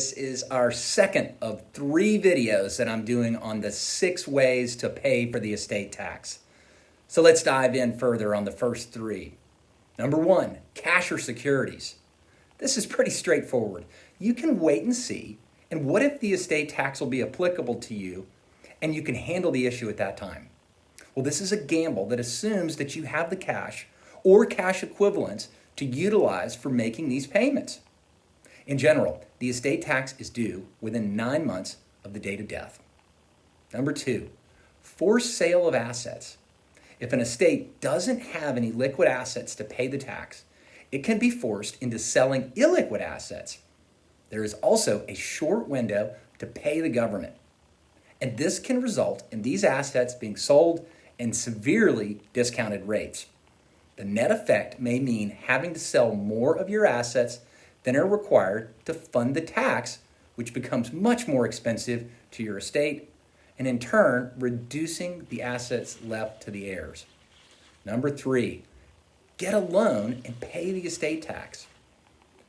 This is our second of 3 videos that I'm doing on the 6 ways to pay for the estate tax. So let's dive in further on the first 3. Number 1, cash or securities. This is pretty straightforward. You can wait and see, and what if the estate tax will be applicable to you, and you can handle the issue at that time. Well, this is a gamble that assumes that you have the cash or cash equivalents to utilize for making these payments. In general, the estate tax is due within 9 months of the date of death. Number 2, forced sale of assets. If an estate doesn't have any liquid assets to pay the tax, it can be forced into selling illiquid assets. There is also a short window to pay the government, and this can result in these assets being sold in severely discounted rates. The net effect may mean having to sell more of your assets than are required to fund the tax, which becomes much more expensive to your estate, and in turn, reducing the assets left to the heirs. Number 3, get a loan and pay the estate tax.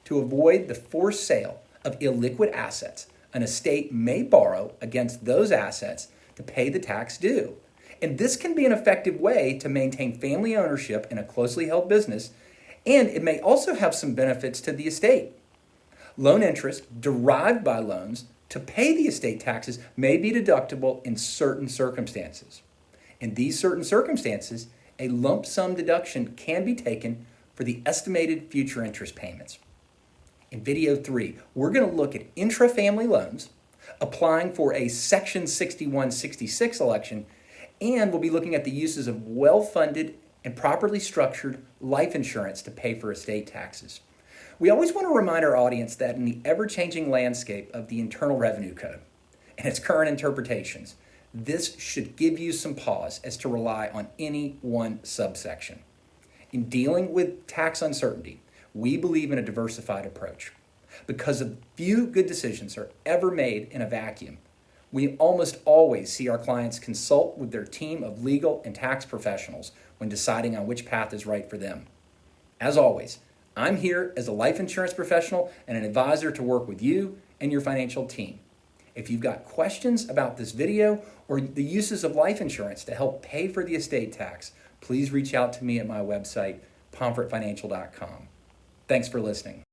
To avoid the forced sale of illiquid assets, an estate may borrow against those assets to pay the tax due. And this can be an effective way to maintain family ownership in a closely held business, and it may also have some benefits to the estate. Loan interest derived by loans to pay the estate taxes may be deductible in certain circumstances. In these certain circumstances, a lump sum deduction can be taken for the estimated future interest payments. In video 3, we're going to look at intra-family loans, applying for a Section 6166 election, and we'll be looking at the uses of well-funded and properly structured life insurance to pay for estate taxes. We always want to remind our audience that in the ever-changing landscape of the Internal Revenue Code and its current interpretations, this should give you some pause as to rely on any one subsection. In dealing with tax uncertainty, we believe in a diversified approach. Because a few good decisions are ever made in a vacuum, we almost always see our clients consult with their team of legal and tax professionals when deciding on which path is right for them. As always, I'm here as a life insurance professional and an advisor to work with you and your financial team. If you've got questions about this video or the uses of life insurance to help pay for the estate tax, please reach out to me at my website, pomfretfinancial.com. Thanks for listening.